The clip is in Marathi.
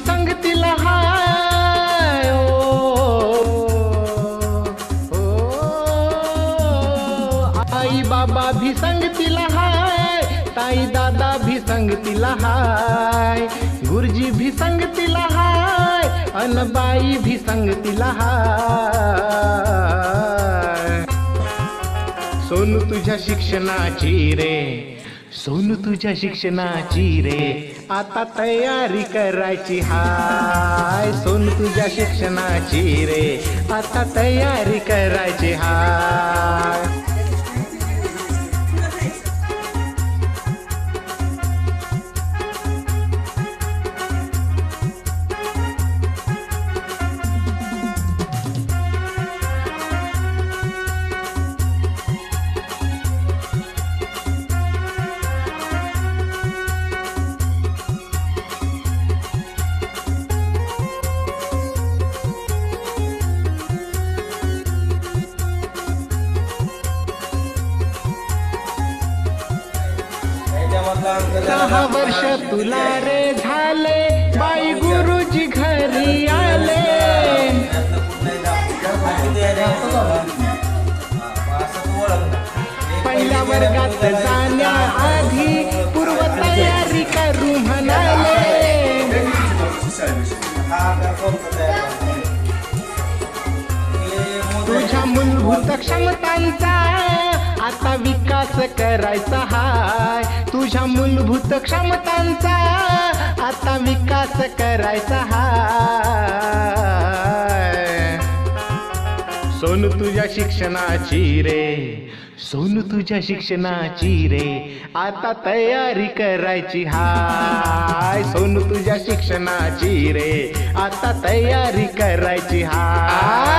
संगतीला हाय आई बाबा भी संगतीला हाय, ताई दादा भी संगतीला हाय, गुरुजी भी संगतीला हाय, अन बाई भी संगतीला हाय. सोनू तुझ्या शिक्षणाची रे, सोनू तुझ्या शिक्षणाची रे, आता तयारी करायची हाय. सोनू तुझ्या शिक्षणाची रे, आता तयारी करायची हाय. सहा वर्ष तुला रे झाले, बाई गुरुजी घरी आले. पहिल्या वर्गात जाण्याआधी पूर्व तयारी करू म्हणाले. तुझ्या मूलभूत क्षमतांचा आता विकास करायचा हाय. तुझ्या मूलभूत क्षमतांचा आता विकास करायचा हाय. सोनू तुझ्या शिक्षणाची रे, सोनू तुझ्या शिक्षणाची रे, आता तयारी करायची हाय. सोनू तुझ्या शिक्षणाची रे, आता तयारी करायची हाय.